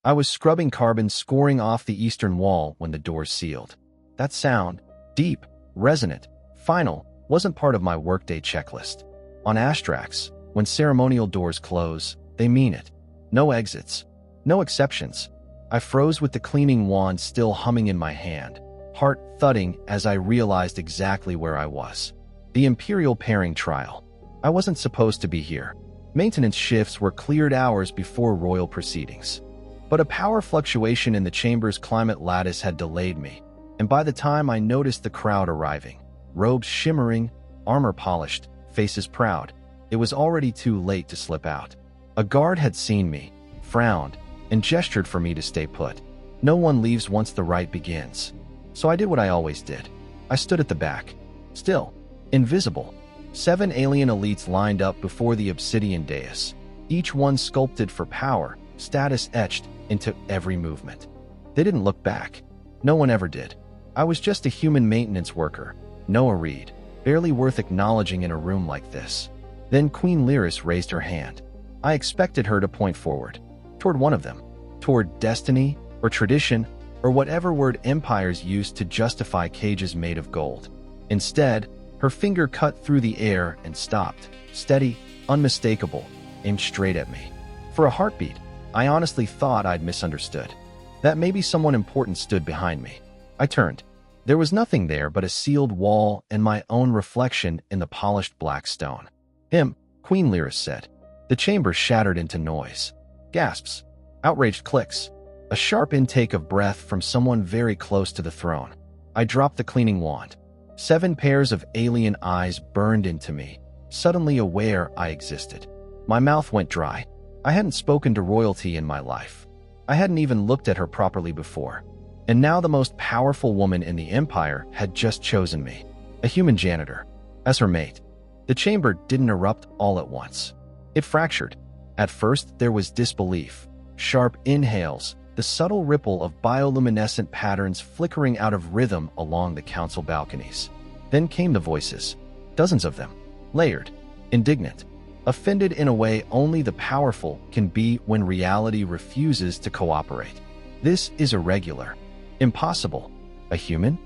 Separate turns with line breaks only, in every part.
I was scrubbing carbon scoring off the eastern wall when the doors sealed. That sound, deep, resonant, final, wasn't part of my workday checklist. On Astrax, when ceremonial doors close, they mean it. No exits. No exceptions. I froze with the cleaning wand still humming in my hand, heart thudding as I realized exactly where I was. The imperial pairing trial. I wasn't supposed to be here. Maintenance shifts were cleared hours before royal proceedings. But a power fluctuation in the chamber's climate lattice had delayed me, and by the time I noticed the crowd arriving, robes shimmering, armor polished, faces proud, it was already too late to slip out. A guard had seen me, frowned, and gestured for me to stay put. No one leaves once the rite begins. So I did what I always did. I stood at the back. Still, invisible. 7 alien elites lined up before the obsidian dais, each one sculpted for power, status etched into every movement. They didn't look back. No one ever did. I was just a human maintenance worker, Noah Reed, barely worth acknowledging in a room like this. Then Queen Lyris raised her hand. I expected her to point forward, toward one of them, toward destiny or tradition or whatever word empires use to justify cages made of gold. Instead, her finger cut through the air and stopped, steady, unmistakable, aimed straight at me. For a heartbeat, I honestly thought I'd misunderstood, that maybe someone important stood behind me. I turned. There was nothing there but a sealed wall and my own reflection in the polished black stone. "Him," Queen Lyris said. The chamber shattered into noise. Gasps. Outraged clicks. A sharp intake of breath from someone very close to the throne. I dropped the cleaning wand. 7 pairs of alien eyes burned into me, suddenly aware I existed. My mouth went dry. I hadn't spoken to royalty in my life. I hadn't even looked at her properly before. And now the most powerful woman in the empire had just chosen me, a human janitor, as her mate. The chamber didn't erupt all at once. It fractured. At first, there was disbelief, sharp inhales, the subtle ripple of bioluminescent patterns flickering out of rhythm along the council balconies. Then came the voices, dozens of them, layered, indignant, offended in a way only the powerful can be when reality refuses to cooperate. "This is irregular. Impossible. A human?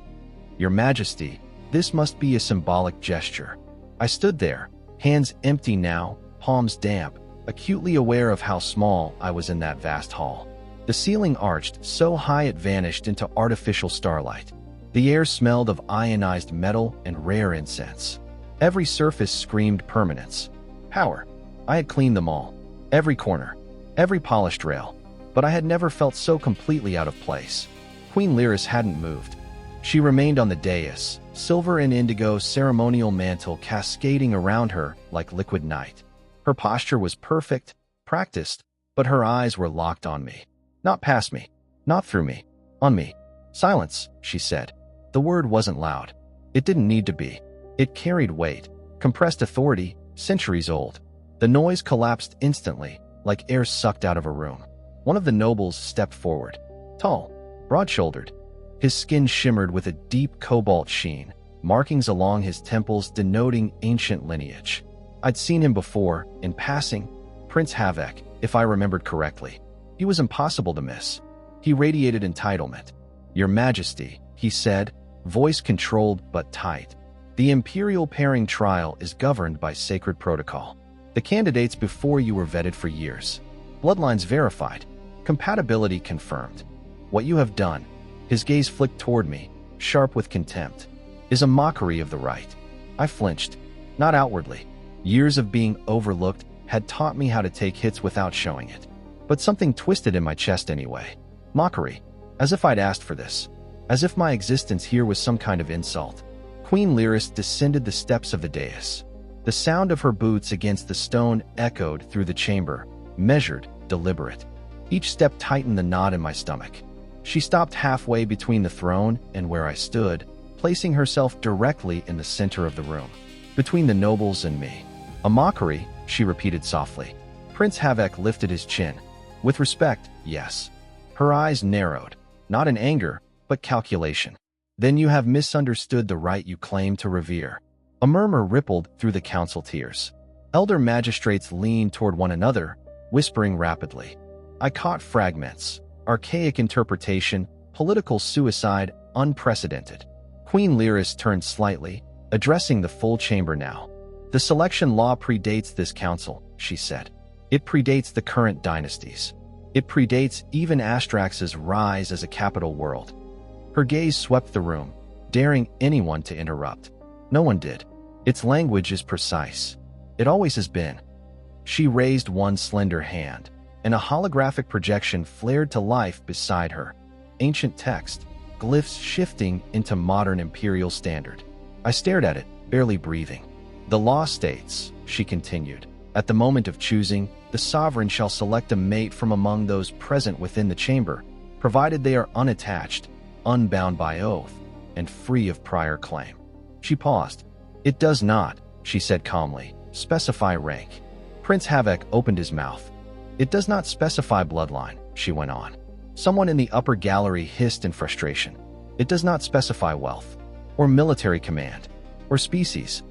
Your Majesty, this must be a symbolic gesture." I stood there, hands empty now, palms damp, acutely aware of how small I was in that vast hall. The ceiling arched so high it vanished into artificial starlight. The air smelled of ionized metal and rare incense. Every surface screamed permanence. Power. I had cleaned them all. Every corner. Every polished rail. But I had never felt so completely out of place. Queen Lyris hadn't moved. She remained on the dais, silver and indigo ceremonial mantle cascading around her like liquid night. Her posture was perfect, practiced, but her eyes were locked on me. Not past me, not through me, on me. "Silence," she said. The word wasn't loud. It didn't need to be. It carried weight, compressed authority, centuries old. The noise collapsed instantly, like air sucked out of a room. One of the nobles stepped forward. Tall, broad-shouldered. His skin shimmered with a deep cobalt sheen, markings along his temples denoting ancient lineage. I'd seen him before, in passing, Prince Havoc, if I remembered correctly. He was impossible to miss. He radiated entitlement. "Your Majesty," he said, voice controlled but tight. "The imperial pairing trial is governed by sacred protocol. The candidates before you were vetted for years. Bloodlines verified. Compatibility confirmed. What you have done," his gaze flicked toward me, sharp with contempt, "is a mockery of the right." I flinched. Not outwardly. Years of being overlooked had taught me how to take hits without showing it. But something twisted in my chest anyway. Mockery. As if I'd asked for this. As if my existence here was some kind of insult. Queen Lyris descended the steps of the dais. The sound of her boots against the stone echoed through the chamber, measured, deliberate. Each step tightened the knot in my stomach. She stopped halfway between the throne and where I stood, placing herself directly in the center of the room, between the nobles and me. "A mockery," she repeated softly. Prince Havoc lifted his chin. "With respect, yes." Her eyes narrowed, not in anger, but calculation. "Then you have misunderstood the right you claim to revere." A murmur rippled through the council tiers. Elder magistrates leaned toward one another, whispering rapidly. I caught fragments. Archaic interpretation, political suicide, unprecedented. Queen Lyris turned slightly, addressing the full chamber now. The selection law predates this council, she said. It predates the current dynasties. It predates even Astrax's rise as a capital world. Her gaze swept the room, daring anyone to interrupt. No one did. Its language is precise. It always has been. She raised one slender hand, and a holographic projection flared to life beside her. Ancient text, glyphs shifting into modern imperial standard. I stared at it, barely breathing. The law states, she continued, at the moment of choosing, the sovereign shall select a mate from among those present within the chamber, provided they are unattached, unbound by oath, and free of prior claim. She paused. It does not, she said calmly, specify rank. Prince Havoc opened his mouth. It does not specify bloodline, she went on. Someone in the upper gallery hissed in frustration. It does not specify wealth, or military command, or species.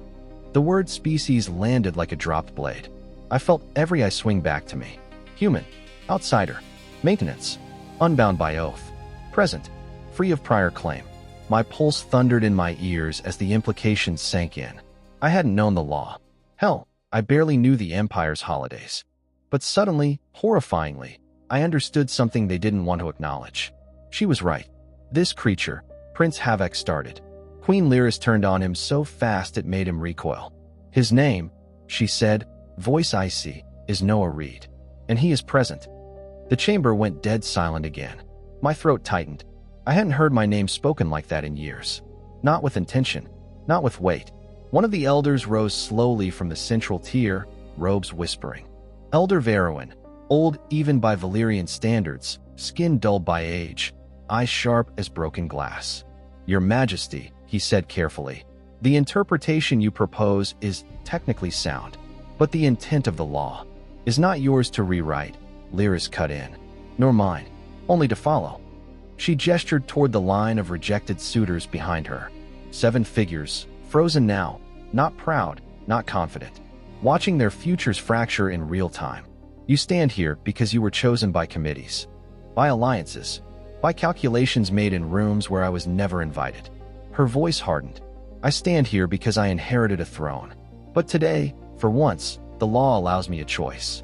The word species landed like a dropped blade. I felt every eye swing back to me. Human, outsider, maintenance, unbound by oath, present, free of prior claim. My pulse thundered in my ears as the implications sank in. I hadn't known the law. Hell, I barely knew the Empire's holidays. But suddenly, horrifyingly, I understood something they didn't want to acknowledge. She was right. This creature, Prince Havoc started. Queen Lyris turned on him so fast it made him recoil. His name, she said, voice icy, is Noah Reed. And he is present. The chamber went dead silent again. My throat tightened. I hadn't heard my name spoken like that in years. Not with intention, not with weight. One of the elders rose slowly from the central tier, robes whispering. Elder Verowan, old even by Valyrian standards, skin dulled by age, eyes sharp as broken glass. Your Majesty, he said carefully, the interpretation you propose is technically sound, but the intent of the law is not yours to rewrite, Lyris cut in, nor mine, only to follow. She gestured toward the line of rejected suitors behind her. 7 figures, frozen now, not proud, not confident, watching their futures fracture in real time. You stand here because you were chosen by committees, by alliances, by calculations made in rooms where I was never invited. Her voice hardened. I stand here because I inherited a throne. But today, for once, the law allows me a choice.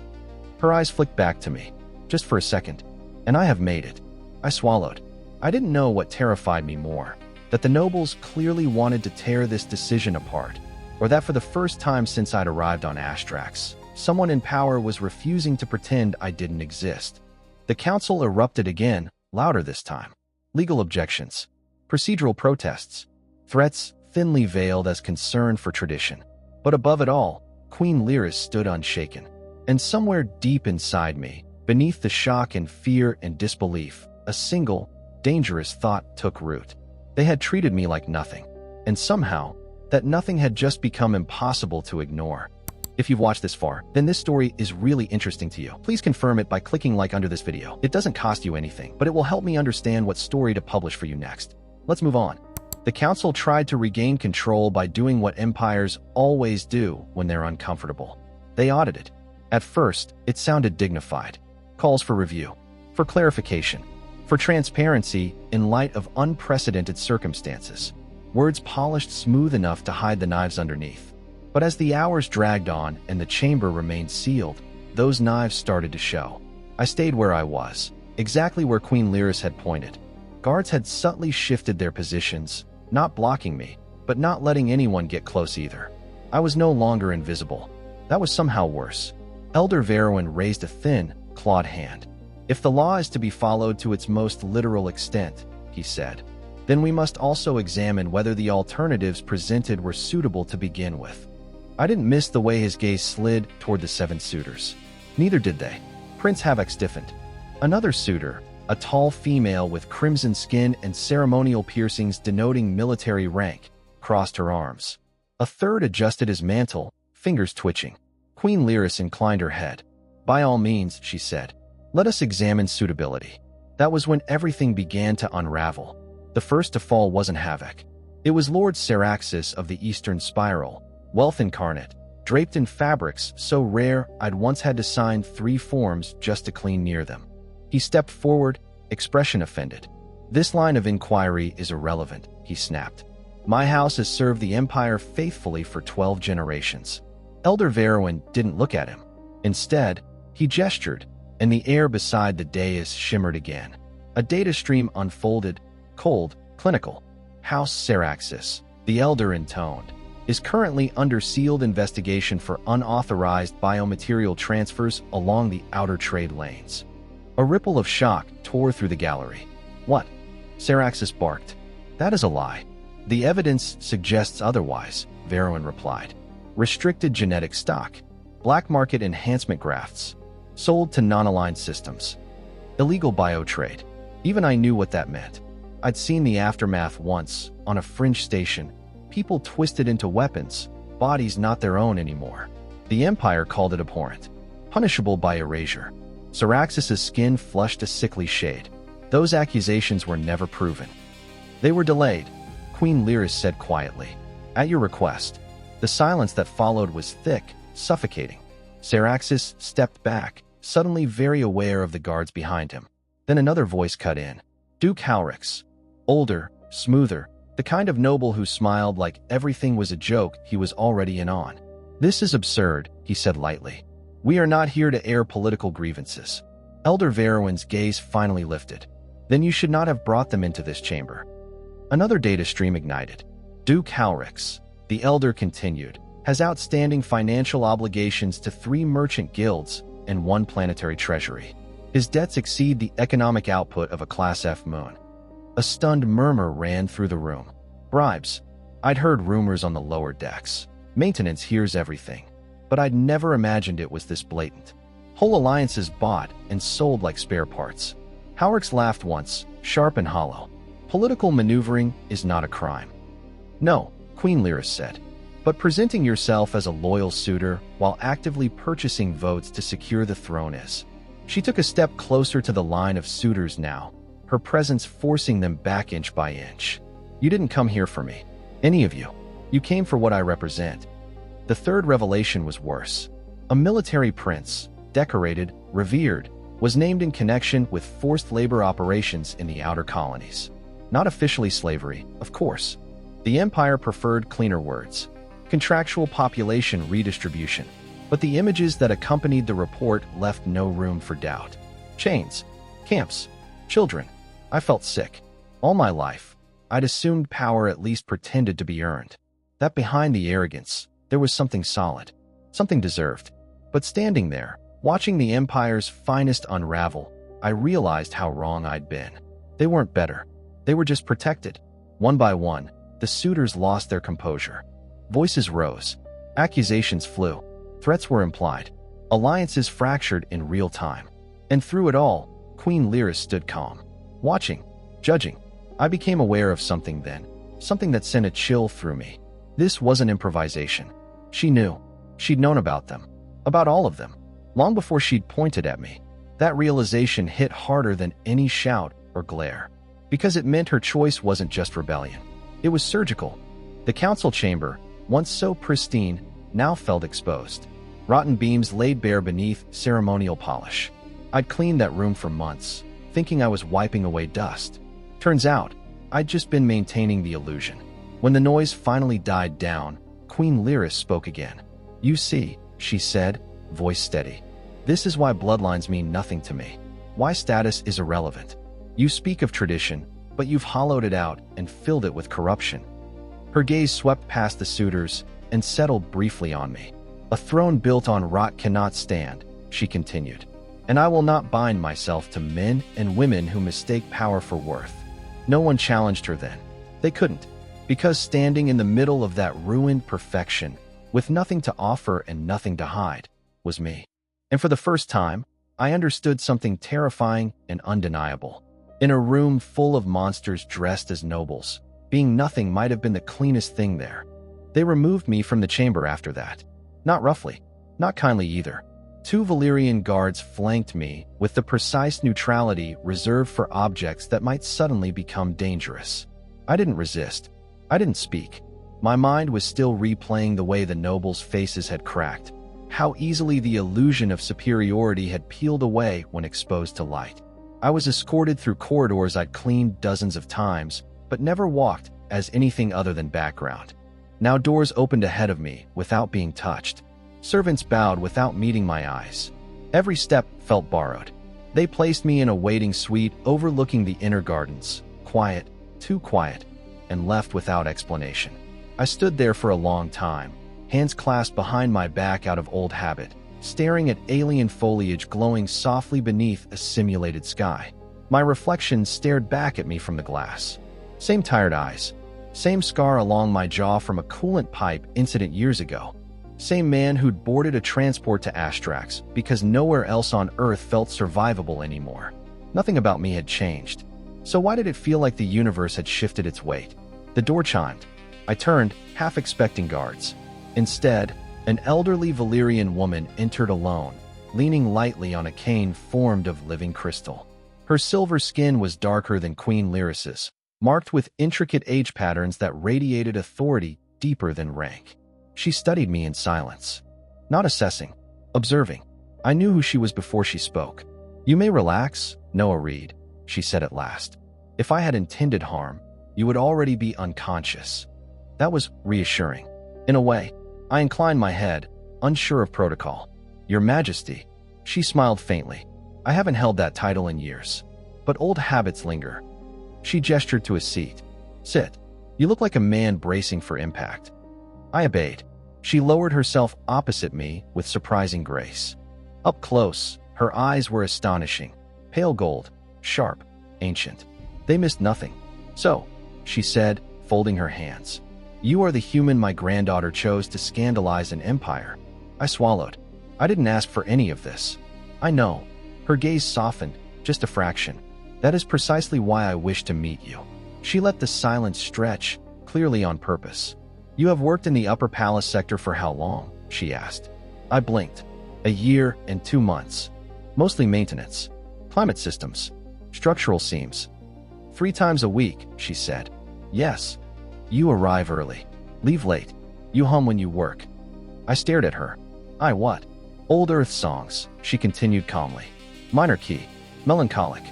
Her eyes flicked back to me, just for a second, and I have made it. I swallowed. I didn't know what terrified me more, that the nobles clearly wanted to tear this decision apart, or that for the first time since I'd arrived on Astrax, someone in power was refusing to pretend I didn't exist. The council erupted again, louder this time. Legal objections, procedural protests, threats thinly veiled as concern for tradition. But above it all, Queen Lyris stood unshaken. And somewhere deep inside me, beneath the shock and fear and disbelief, a single, dangerous thought took root. They had treated me like nothing. And somehow, that nothing had just become impossible to ignore. If you've watched this far, then this story is really interesting to you. Please confirm it by clicking like under this video. It doesn't cost you anything, but it will help me understand what story to publish for you next. Let's move on. The council tried to regain control by doing what empires always do when they're uncomfortable. They audited. At first, it sounded dignified. Calls for review, for clarification, for transparency in light of unprecedented circumstances. Words polished smooth enough to hide the knives underneath. But as the hours dragged on and the chamber remained sealed, those knives started to show. I stayed where I was, exactly where Queen Lyris had pointed. Guards had subtly shifted their positions, not blocking me, but not letting anyone get close either. I was no longer invisible. That was somehow worse. Elder Verowan raised a thin, clawed hand. If the law is to be followed to its most literal extent, he said, then we must also examine whether the alternatives presented were suitable to begin with. I didn't miss the way his gaze slid toward the 7 suitors. Neither did they. Prince Havoc stiffened. Another suitor, a tall female with crimson skin and ceremonial piercings denoting military rank, crossed her arms. A third adjusted his mantle, fingers twitching. Queen Lyris inclined her head. By all means, she said, let us examine suitability. That was when everything began to unravel. The first to fall wasn't Havoc. It was Lord Saraxis of the Eastern Spiral, wealth incarnate, draped in fabrics so rare I'd once had to sign 3 forms just to clean near them. He stepped forward, expression offended. "This line of inquiry is irrelevant," he snapped. "My house has served the Empire faithfully for 12 generations." Elder Verowan didn't look at him. Instead, he gestured, and the air beside the dais shimmered again. A data stream unfolded, cold, clinical. "House Seraxis," the Elder intoned, "is currently under sealed investigation for unauthorized biomaterial transfers along the outer trade lanes." A ripple of shock tore through the gallery. "What?" Seraxis barked. "That is a lie. The evidence suggests otherwise," Verowan replied. "Restricted genetic stock, black market enhancement grafts, sold to non-aligned systems, illegal biotrade." Even I knew what that meant. I'd seen the aftermath once, on a fringe station, people twisted into weapons, bodies not their own anymore. The Empire called it abhorrent, punishable by erasure. Seraxis's skin flushed a sickly shade. Those accusations were never proven. "They were delayed," Queen Lyris said quietly. "At your request." The silence that followed was thick, suffocating. Seraxis stepped back, suddenly very aware of the guards behind him. Then another voice cut in. Duke Halrix. Older, smoother, the kind of noble who smiled like everything was a joke he was already in on. "This is absurd," he said lightly. "We are not here to air political grievances." Elder Verowan's gaze finally lifted. "Then you should not have brought them into this chamber." Another data stream ignited. "Duke Halrix," the Elder continued, "has outstanding financial obligations to 3 merchant guilds and 1 planetary treasury. His debts exceed the economic output of a Class F moon." A stunned murmur ran through the room. Bribes. I'd heard rumors on the lower decks. Maintenance hears everything. But I'd never imagined it was this blatant. Whole alliances bought and sold like spare parts. Halrix laughed once, sharp and hollow. "Political maneuvering is not a crime." "No," Queen Lyris said. "But presenting yourself as a loyal suitor while actively purchasing votes to secure the throne is." She took a step closer to the line of suitors now, her presence forcing them back inch by inch. "You didn't come here for me. Any of you. You came for what I represent." The third revelation was worse. A military prince, decorated, revered, was named in connection with forced labor operations in the outer colonies. Not officially slavery, of course. The Empire preferred cleaner words. Contractual population redistribution. But the images that accompanied the report left no room for doubt. Chains, camps, children. I felt sick. All my life, I'd assumed power at least pretended to be earned. That behind the arrogance, there was something solid, something deserved. But standing there, watching the Empire's finest unravel, I realized how wrong I'd been. They weren't better. They were just protected. One by one, the suitors lost their composure. Voices rose. Accusations flew. Threats were implied. Alliances fractured in real time. And through it all, Queen Lyris stood calm. Watching. Judging. I became aware of something then. Something that sent a chill through me. This wasn't improvisation. She knew. She'd known about them. About all of them. Long before she'd pointed at me. That realization hit harder than any shout or glare. Because it meant her choice wasn't just rebellion. It was surgical. The council chamber, once so pristine, now felt exposed. Rotten beams laid bare beneath ceremonial polish. I'd cleaned that room for months, thinking I was wiping away dust. Turns out, I'd just been maintaining the illusion. When the noise finally died down, Queen Lyris spoke again. "You see," she said, voice steady. "This is why bloodlines mean nothing to me. Why status is irrelevant. You speak of tradition, but you've hollowed it out and filled it with corruption." Her gaze swept past the suitors and settled briefly on me. "A throne built on rot cannot stand," she continued. "And I will not bind myself to men and women who mistake power for worth." No one challenged her then. They couldn't, because standing in the middle of that ruined perfection, with nothing to offer and nothing to hide, was me. And for the first time, I understood something terrifying and undeniable. In a room full of monsters dressed as nobles, being nothing might have been the cleanest thing there. They removed me from the chamber after that. Not roughly, not kindly either. 2 Valyrian guards flanked me with the precise neutrality reserved for objects that might suddenly become dangerous. I didn't resist. I didn't speak. My mind was still replaying the way the nobles' faces had cracked, how easily the illusion of superiority had peeled away when exposed to light. I was escorted through corridors I'd cleaned dozens of times, but never walked as anything other than background. Now doors opened ahead of me without being touched. Servants bowed without meeting my eyes. Every step felt borrowed. They placed me in a waiting suite overlooking the inner gardens, quiet, too quiet, and left without explanation. I stood there for a long time, hands clasped behind my back out of old habit, staring at alien foliage glowing softly beneath a simulated sky. My reflection stared back at me from the glass. Same tired eyes, same scar along my jaw from a coolant pipe incident years ago. Same man who'd boarded a transport to Astrax because nowhere else on Earth felt survivable anymore. Nothing about me had changed. So why did it feel like the universe had shifted its weight? The door chimed. I turned, half expecting guards. Instead, an elderly Valyrian woman entered alone, leaning lightly on a cane formed of living crystal. Her silver skin was darker than Queen Lyris's, marked with intricate age patterns that radiated authority deeper than rank. She studied me in silence, not assessing, observing. I knew who she was before she spoke. "You may relax, Noah Reed," she said at last. "If I had intended harm, you would already be unconscious." That was reassuring. In a way, I inclined my head, unsure of protocol. "Your Majesty," she smiled faintly. "I haven't held that title in years, but old habits linger." She gestured to a seat. "Sit. You look like a man bracing for impact." I obeyed. She lowered herself opposite me with surprising grace. Up close, her eyes were astonishing. Pale gold, sharp, ancient. They missed nothing. "So," she said, folding her hands, "you are the human my granddaughter chose to scandalize an empire." I swallowed. I didn't ask for any of this. "I know." Her gaze softened, just a fraction. "That is precisely why I wish to meet you." She let the silence stretch, clearly on purpose. "You have worked in the Upper Palace sector for how long?" she asked. I blinked. "A year and 2 months. Mostly maintenance. Climate systems. Structural seams. 3 times a week," she said. "Yes. You arrive early. Leave late. You hum when you work." I stared at her. "I what?" "Old Earth songs," she continued calmly. "Minor key. Melancholic.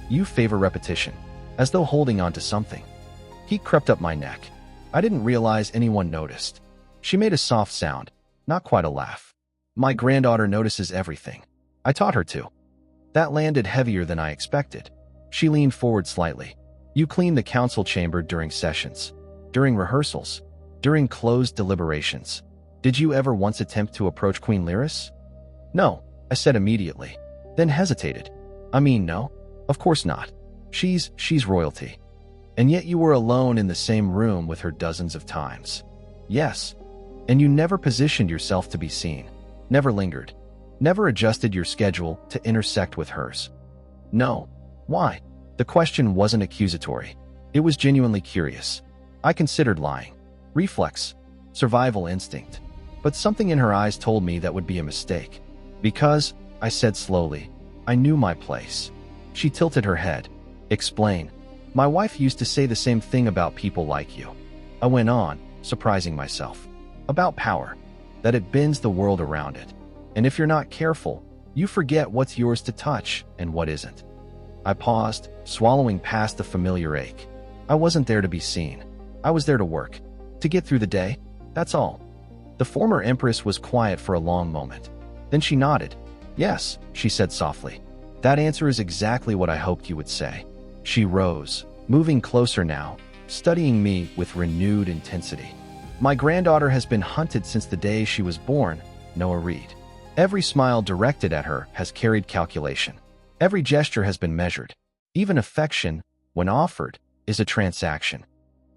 You favor repetition, as though holding on to something." Heat crept up my neck. I didn't realize anyone noticed. She made a soft sound, not quite a laugh. "My granddaughter notices everything. I taught her to." That landed heavier than I expected. She leaned forward slightly. "You clean the council chamber during sessions, during rehearsals, during closed deliberations. Did you ever once attempt to approach Queen Lyris?" "No," I said immediately, then hesitated. "I mean, no, of course not. She's royalty." "And yet you were alone in the same room with her dozens of times." "Yes. And you never positioned yourself to be seen, never lingered, never adjusted your schedule to intersect with hers." "No." "Why?" The question wasn't accusatory. It was genuinely curious. I considered lying. Reflex. Survival instinct. But something in her eyes told me that would be a mistake. "Because," I said slowly, "I knew my place." She tilted her head. "Explain." "My wife used to say the same thing about people like you." I went on, surprising myself. "About power. That it bends the world around it. And if you're not careful, you forget what's yours to touch and what isn't." I paused, swallowing past the familiar ache. I wasn't there to be seen. I was there to work. To get through the day. That's all. The former empress was quiet for a long moment. Then she nodded. "Yes," she said softly. "That answer is exactly what I hoped you would say." She rose, moving closer now, studying me with renewed intensity. "My granddaughter has been hunted since the day she was born," Noah Reed. "Every smile directed at her has carried calculation. Every gesture has been measured. Even affection, when offered, is a transaction."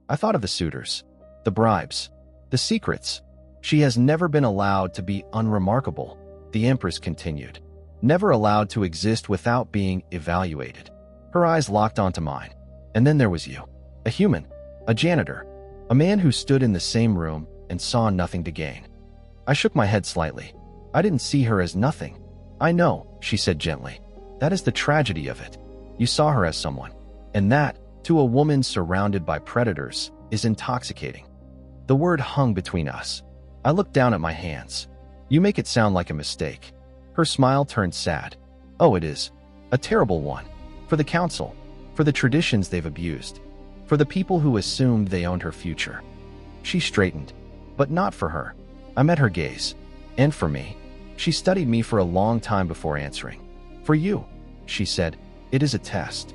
I thought of the suitors, the bribes, the secrets. "She has never been allowed to be unremarkable," the empress continued. "Never allowed to exist without being evaluated." Her eyes locked onto mine. "And then there was you. A human, a janitor, a man who stood in the same room and saw nothing to gain." I shook my head slightly. "I didn't see her as nothing." "I know," she said gently. "That is the tragedy of it. You saw her as someone. And that, to a woman surrounded by predators, is intoxicating." The word hung between us. I looked down at my hands. "You make it sound like a mistake." Her smile turned sad. "Oh, it is. A terrible one. For the council, for the traditions they've abused, for the people who assumed they owned her future. She straightened, but not for her. I met her gaze, and for me. She studied me for a long time before answering. For you, she said, it is a test.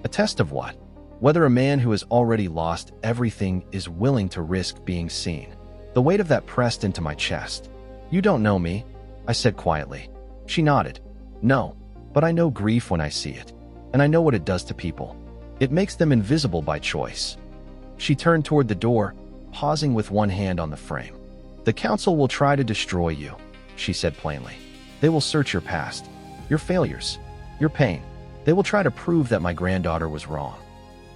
A test of what? Whether a man who has already lost everything is willing to risk being seen. The weight of that pressed into my chest. You don't know me, I said quietly. She nodded. No, but I know grief when I see it, and I know what it does to people. It makes them invisible by choice. She turned toward the door, pausing with one hand on the frame. The council will try to destroy you, she said plainly. They will search your past, your failures, your pain. They will try to prove that my granddaughter was wrong.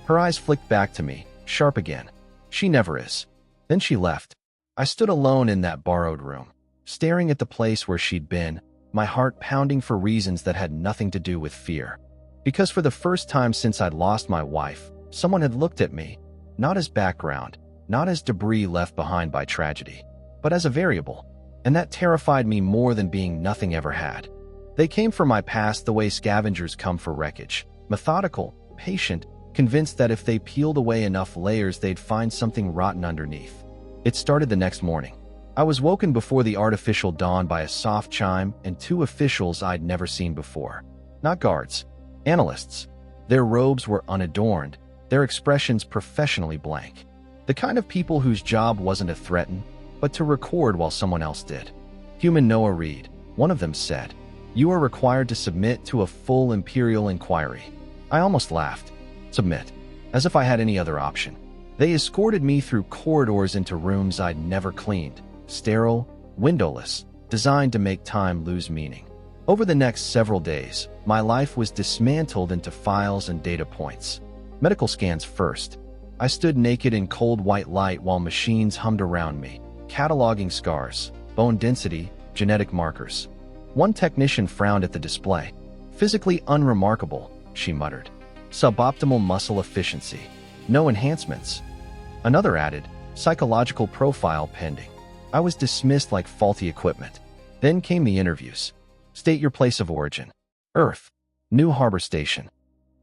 Her eyes flicked back to me, sharp again. She never is. Then she left. I stood alone in that borrowed room, staring at the place where she'd been, my heart pounding for reasons that had nothing to do with fear. Because for the first time since I'd lost my wife, someone had looked at me, not as background, not as debris left behind by tragedy, but as a variable. And that terrified me more than being nothing ever had. They came for my past the way scavengers come for wreckage, methodical, patient, convinced that if they peeled away enough layers they'd find something rotten underneath. It started the next morning. I was woken before the artificial dawn by a soft chime and two officials I'd never seen before. Not guards, analysts. Their robes were unadorned, their expressions professionally blank. The kind of people whose job wasn't to threaten, but to record while someone else did. Human Noah Reed, one of them said, "You are required to submit to a full imperial inquiry." I almost laughed. Submit. As if I had any other option. They escorted me through corridors into rooms I'd never cleaned, sterile, windowless, designed to make time lose meaning. Over the next several days, my life was dismantled into files and data points. Medical scans first. I stood naked in cold white light while machines hummed around me, cataloging scars, bone density, genetic markers. One technician frowned at the display. "Physically unremarkable," she muttered. "Suboptimal muscle efficiency. No enhancements." Another added, "Psychological profile pending." I was dismissed like faulty equipment. Then came the interviews. State your place of origin. Earth. New Harbor Station.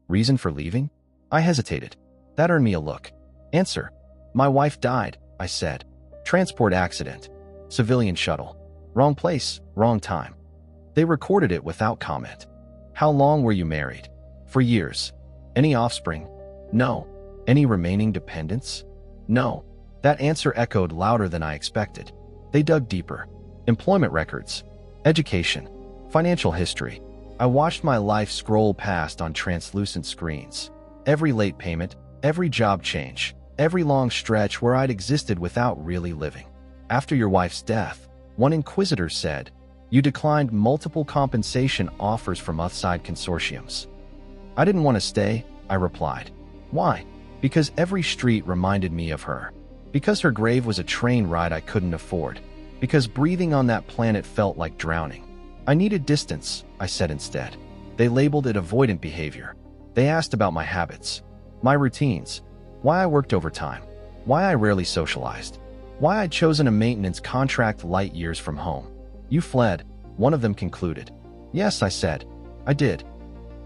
Reason for leaving? I hesitated. That earned me a look. Answer. My wife died, I said. Transport accident. Civilian shuttle. Wrong place, wrong time. They recorded it without comment. How long were you married? For years. Any offspring? No. Any remaining dependents? No. That answer echoed louder than I expected. They dug deeper. Employment records. Education. Financial history. I watched my life scroll past on translucent screens. Every late payment, every job change, every long stretch where I'd existed without really living. After your wife's death, one inquisitor said, "You declined multiple compensation offers from outside consortiums." I didn't want to stay, I replied. Why? Because every street reminded me of her. Because her grave was a train ride I couldn't afford. Because breathing on that planet felt like drowning. I needed distance, I said instead. They labeled it avoidant behavior. They asked about my habits, my routines, why I worked overtime, why I rarely socialized, why I'd chosen a maintenance contract light years from home. You fled, one of them concluded. Yes, I said. I did.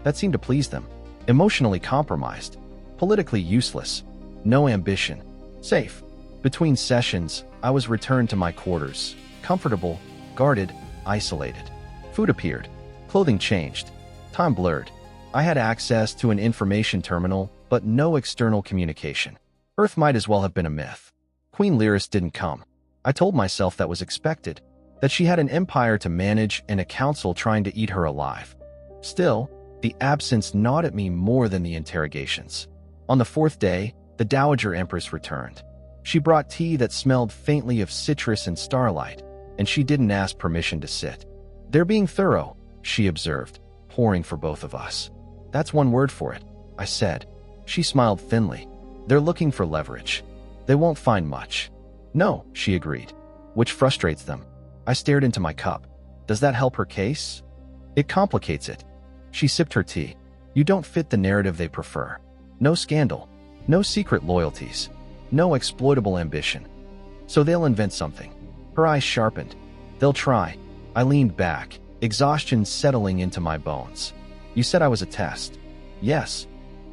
That seemed to please them. Emotionally compromised. Politically useless. No ambition. Safe. Between sessions, I was returned to my quarters. Comfortable, guarded, isolated. Food appeared. Clothing changed. Time blurred. I had access to an information terminal, but no external communication. Earth might as well have been a myth. Queen Lyris didn't come. I told myself that was expected, that she had an empire to manage and a council trying to eat her alive. Still, the absence gnawed at me more than the interrogations. On the fourth day, the Dowager Empress returned. She brought tea that smelled faintly of citrus and starlight, and she didn't ask permission to sit. "They're being thorough," she observed, pouring for both of us. "That's one word for it," I said. She smiled thinly. "They're looking for leverage. They won't find much." "No," she agreed, which frustrates them. I stared into my cup. Does that help her case? It complicates it. She sipped her tea. You don't fit the narrative they prefer. No scandal. No secret loyalties. No exploitable ambition. So they'll invent something. Her eyes sharpened. They'll try. I leaned back, exhaustion settling into my bones. You said I was a test. Yes.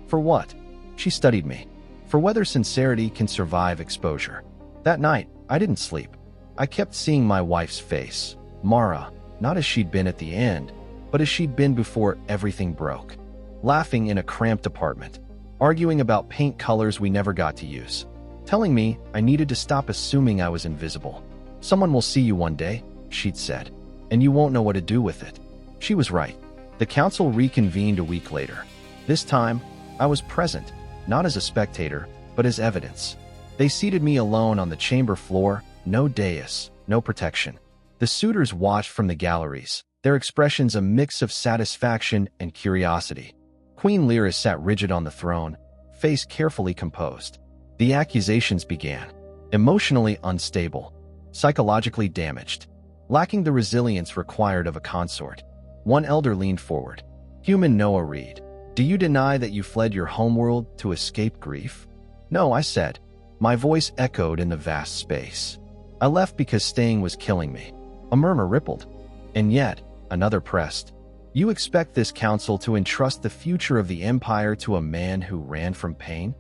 For what? She studied me. For whether sincerity can survive exposure. That night, I didn't sleep. I kept seeing my wife's face, Mara, not as she'd been at the end, but as she'd been before everything broke. Laughing in a cramped apartment, arguing about paint colors we never got to use, telling me I needed to stop assuming I was invisible. Someone will see you one day, she'd said, and you won't know what to do with it. She was right. The council reconvened a week later. This time, I was present, not as a spectator, but as evidence. They seated me alone on the chamber floor, no dais, no protection. The suitors watched from the galleries, their expressions a mix of satisfaction and curiosity. Queen Lyris sat rigid on the throne, face carefully composed. The accusations began. Emotionally unstable, psychologically damaged, lacking the resilience required of a consort. One elder leaned forward. Human Noah Reed, do you deny that you fled your homeworld to escape grief? No, I said. My voice echoed in the vast space. I left because staying was killing me. A murmur rippled. And yet, another pressed. You expect this council to entrust the future of the empire to a man who ran from pain?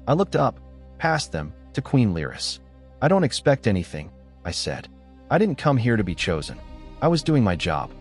I looked up, past them, to Queen Lyris. I don't expect anything, I said. I didn't come here to be chosen. I was doing my job.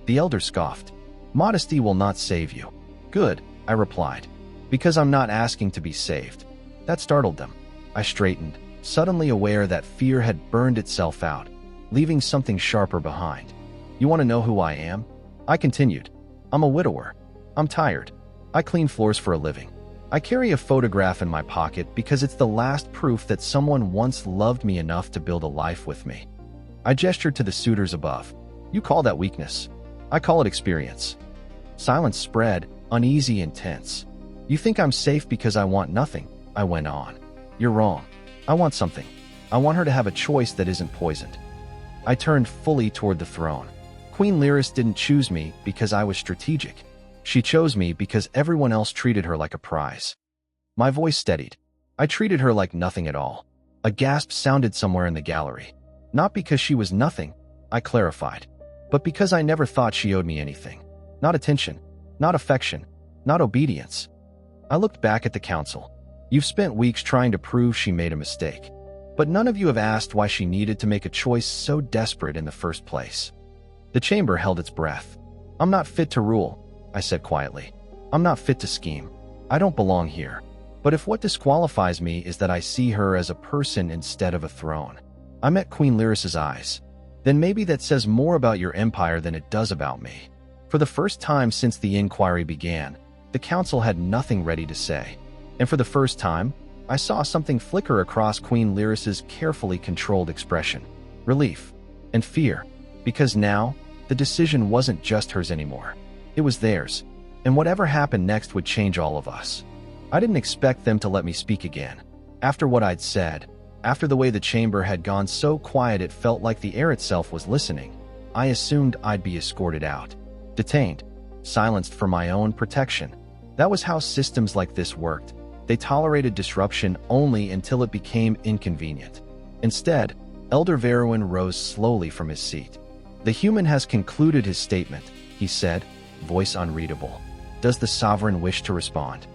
The elder scoffed. Modesty will not save you. Good, I replied. Because I'm not asking to be saved. That startled them. I straightened, suddenly aware that fear had burned itself out, leaving something sharper behind. You want to know who I am? I continued. I'm a widower. I'm tired. I clean floors for a living. I carry a photograph in my pocket because it's the last proof that someone once loved me enough to build a life with me. I gestured to the suitors above. You call that weakness. I call it experience. Silence spread, uneasy and tense. You think I'm safe because I want nothing, I went on. You're wrong. I want something. I want her to have a choice that isn't poisoned. I turned fully toward the throne. Queen Lyris didn't choose me because I was strategic. She chose me because everyone else treated her like a prize. My voice steadied. I treated her like nothing at all. A gasp sounded somewhere in the gallery. Not because she was nothing, I clarified, but because I never thought she owed me anything. Not attention, not affection, not obedience. I looked back at the council. You've spent weeks trying to prove she made a mistake, but none of you have asked why she needed to make a choice so desperate in the first place. The chamber held its breath. I'm not fit to rule, I said quietly. I'm not fit to scheme. I don't belong here. But if what disqualifies me is that I see her as a person instead of a throne, I met Queen Lyris's eyes. Then maybe that says more about your empire than it does about me. For the first time since the inquiry began, the council had nothing ready to say. And for the first time, I saw something flicker across Queen Lyris's carefully controlled expression. Relief and fear. Because now, the decision wasn't just hers anymore. It was theirs. And whatever happened next would change all of us. I didn't expect them to let me speak again. After what I'd said, after the way the chamber had gone so quiet it felt like the air itself was listening, I assumed I'd be escorted out. Detained. Silenced for my own protection. That was how systems like this worked. They tolerated disruption only until it became inconvenient. Instead, Elder Veruin rose slowly from his seat. The human has concluded his statement, he said, voice unreadable. Does the sovereign wish to respond?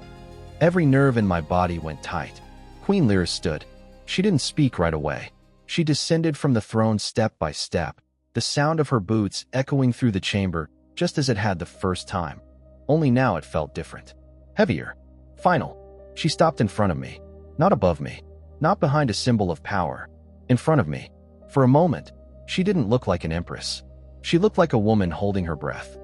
Every nerve in my body went tight. Queen Lyris stood. She didn't speak right away. She descended from the throne step by step, the sound of her boots echoing through the chamber just as it had the first time. Only now it felt different. Heavier. Final. She stopped in front of me. Not above me. Not behind a symbol of power. In front of me. For a moment, she didn't look like an empress. She looked like a woman holding her breath.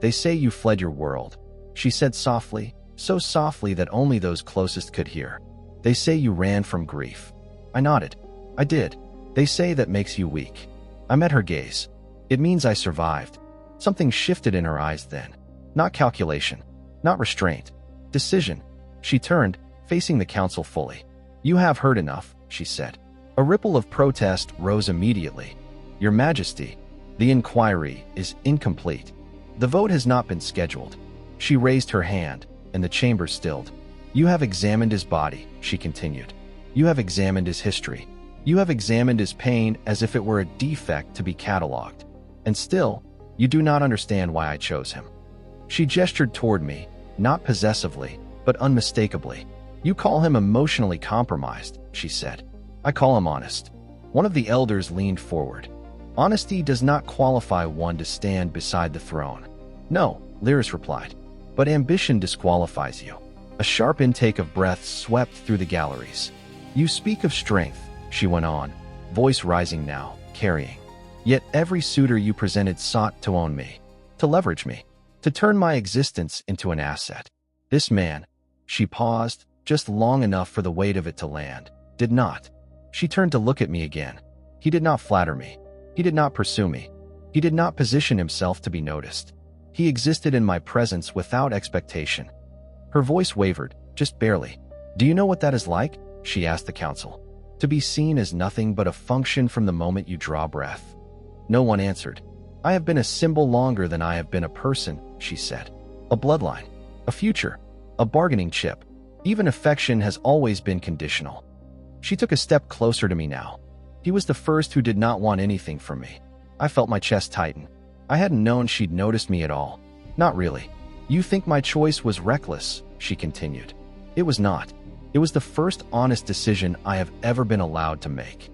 They say you fled your world, she said softly, so softly that only those closest could hear. They say you ran from grief. I nodded. I did. They say that makes you weak. I met her gaze. It means I survived. Something shifted in her eyes then. Not calculation. Not restraint. Decision. She turned, facing the council fully. You have heard enough, she said. A ripple of protest rose immediately. Your Majesty, the inquiry is incomplete. The vote has not been scheduled. She raised her hand, and the chamber stilled. You have examined his body, she continued. You have examined his history. You have examined his pain as if it were a defect to be catalogued. And still, you do not understand why I chose him. She gestured toward me, not possessively, but unmistakably. You call him emotionally compromised, she said. I call him honest. One of the elders leaned forward. Honesty does not qualify one to stand beside the throne. No, Lyris replied, but ambition disqualifies you. A sharp intake of breath swept through the galleries. You speak of strength, she went on, voice rising now, carrying. Yet every suitor you presented sought to own me, to leverage me, to turn my existence into an asset. This man, she paused, just long enough for the weight of it to land, did not. She turned to look at me again. He did not flatter me. He did not pursue me. He did not position himself to be noticed. He existed in my presence without expectation. Her voice wavered, just barely. Do you know what that is like? She asked the council. To be seen as nothing but a function from the moment you draw breath. No one answered. I have been a symbol longer than I have been a person, she said. A bloodline, a future, a bargaining chip. Even affection has always been conditional. She took a step closer to me now. He was the first who did not want anything from me. I felt my chest tighten. I hadn't known she'd noticed me at all. Not really. You think my choice was reckless, she continued. It was not. It was the first honest decision I have ever been allowed to make.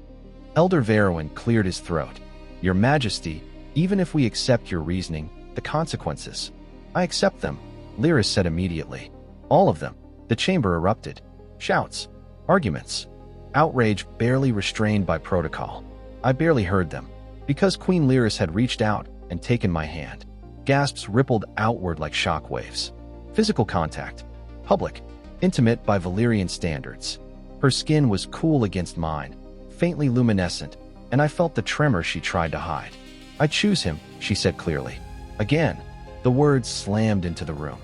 Elder Verowan cleared his throat. Your Majesty, even if we accept your reasoning, the consequences. I accept them, Lyris said immediately. All of them. The chamber erupted. Shouts. Arguments. Outrage barely restrained by protocol. I barely heard them. Because Queen Lyris had reached out and taken my hand. Gasps rippled outward like shockwaves. Physical contact. Public. Intimate by Valyrian standards. Her skin was cool against mine, faintly luminescent, and I felt the tremor she tried to hide. I choose him, she said clearly. Again, the words slammed into the room.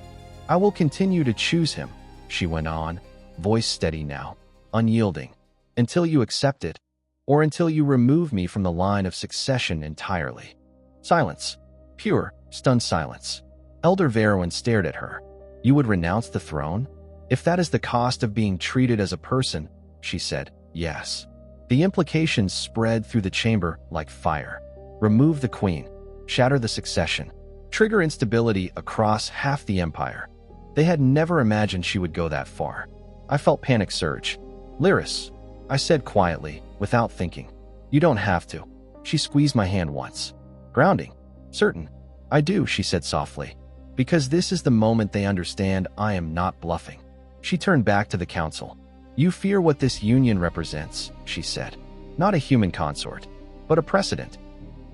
I will continue to choose him, she went on, voice steady now, unyielding, until you accept it, or until you remove me from the line of succession entirely. Silence. Pure, stunned silence. Elder Verowan stared at her. You would renounce the throne? If that is the cost of being treated as a person, she said, yes. The implications spread through the chamber like fire. Remove the queen, shatter the succession, trigger instability across half the empire. They had never imagined she would go that far. I felt panic surge. Lyris, I said quietly, without thinking. You don't have to. She squeezed my hand once. Grounding. Certain. I do, she said softly. Because this is the moment they understand I am not bluffing. She turned back to the council. You fear what this union represents, she said. Not a human consort, but a precedent.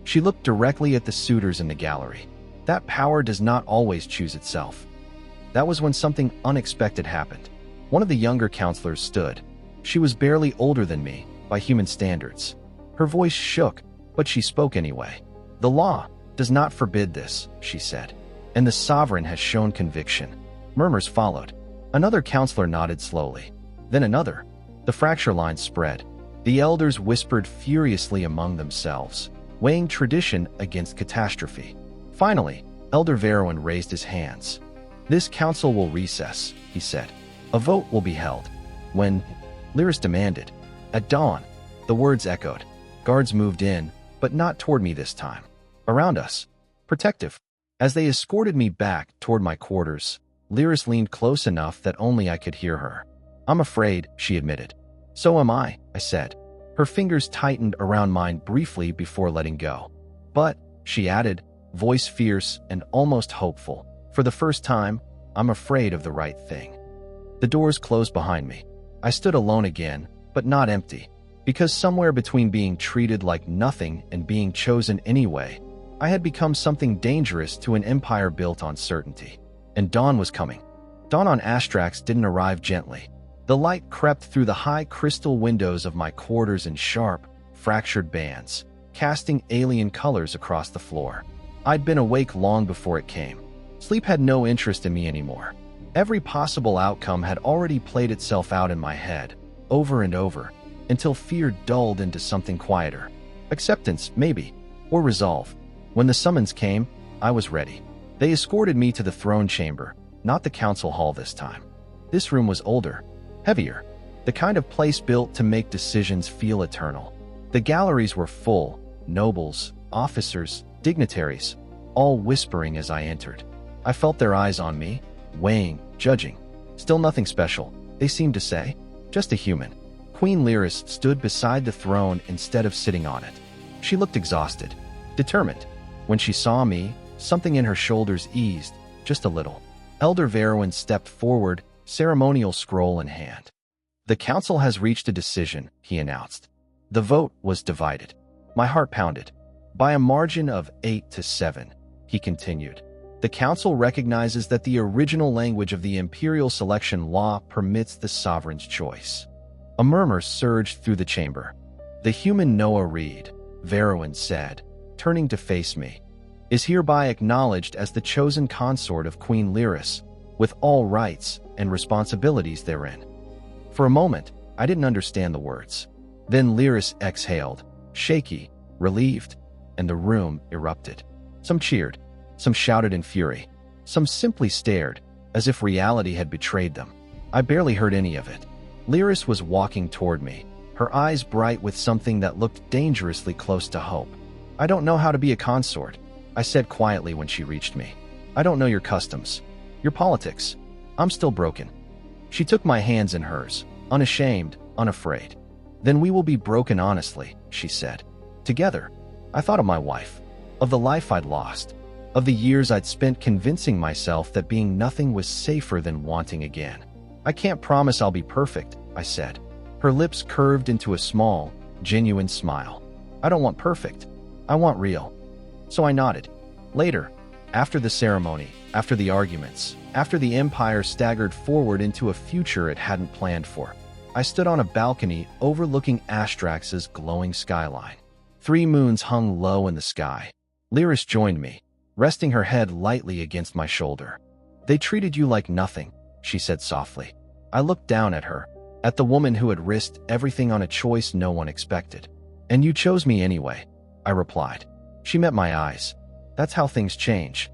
She looked directly at the suitors in the gallery. That power does not always choose itself. That was when something unexpected happened. One of the younger counselors stood. She was barely older than me, by human standards. Her voice shook, but she spoke anyway. The law does not forbid this, she said, and the sovereign has shown conviction. Murmurs followed. Another counselor nodded slowly. Then another. The fracture line spread. The elders whispered furiously among themselves, weighing tradition against catastrophe. Finally, Elder Verowan raised his hands. This council will recess, he said. A vote will be held. When? Lyris demanded. At dawn. The words echoed. Guards moved in, but not toward me this time. Around us. Protective. As they escorted me back toward my quarters, Lyris leaned close enough that only I could hear her. I'm afraid, she admitted. So am I said. Her fingers tightened around mine briefly before letting go. But, she added, voice fierce and almost hopeful, for the first time, I'm afraid of the right thing. The doors closed behind me. I stood alone again, but not empty, because somewhere between being treated like nothing and being chosen anyway, I had become something dangerous to an empire built on certainty. And dawn was coming. Dawn on Astrax didn't arrive gently. The light crept through the high crystal windows of my quarters in sharp, fractured bands, casting alien colors across the floor. I'd been awake long before it came. Sleep had no interest in me anymore. Every possible outcome had already played itself out in my head, over and over, until fear dulled into something quieter. Acceptance, maybe, or resolve. When the summons came, I was ready. They escorted me to the throne chamber, not the council hall this time. This room was older, heavier, the kind of place built to make decisions feel eternal. The galleries were full, nobles, officers, dignitaries, all whispering as I entered. I felt their eyes on me, weighing, judging. Still nothing special, they seemed to say. Just a human. Queen Lyris stood beside the throne instead of sitting on it. She looked exhausted, determined. When she saw me, something in her shoulders eased, just a little. Elder Veruin stepped forward, ceremonial scroll in hand. "The council has reached a decision," he announced. The vote was divided. My heart pounded. "By a margin of 8 to 7, he continued. "The council recognizes that the original language of the imperial selection law permits the sovereign's choice." A murmur surged through the chamber. "The human Noah Reed," Veruin said, turning to face me, "is hereby acknowledged as the chosen consort of Queen Lyris, with all rights and responsibilities therein." For a moment, I didn't understand the words. Then Lyris exhaled, shaky, relieved, and the room erupted. Some cheered, some shouted in fury, some simply stared, as if reality had betrayed them. I barely heard any of it. Lyris was walking toward me, her eyes bright with something that looked dangerously close to hope. "I don't know how to be a consort," I said quietly when she reached me. "I don't know your customs, your politics. I'm still broken." She took my hands in hers, unashamed, unafraid. "Then we will be broken honestly," she said. "Together." I thought of my wife, of the life I'd lost, of the years I'd spent convincing myself that being nothing was safer than wanting again. "I can't promise I'll be perfect," I said. Her lips curved into a small, genuine smile. "I don't want perfect. I want real." So I nodded. Later, after the ceremony, after the arguments, after the Empire staggered forward into a future it hadn't planned for, I stood on a balcony overlooking Astrax's glowing skyline. 3 moons hung low in the sky. Lyris joined me, resting her head lightly against my shoulder. "They treated you like nothing," she said softly. I looked down at her, at the woman who had risked everything on a choice no one expected. "And you chose me anyway," I replied. She met my eyes. "That's how things change."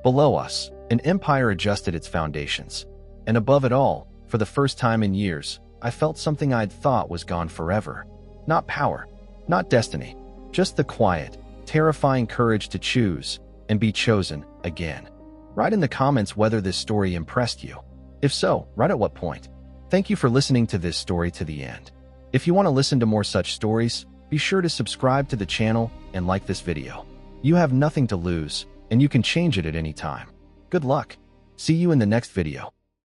Below us, an empire adjusted its foundations. And above it all, for the first time in years, I felt something I'd thought was gone forever. Not power, not destiny, just the quiet, terrifying courage to choose and be chosen again. Write in the comments whether this story impressed you. If so, write at what point. Thank you for listening to this story to the end. If you want to listen to more such stories, be sure to subscribe to the channel and like this video. You have nothing to lose, and you can change it at any time. Good luck. See you in the next video.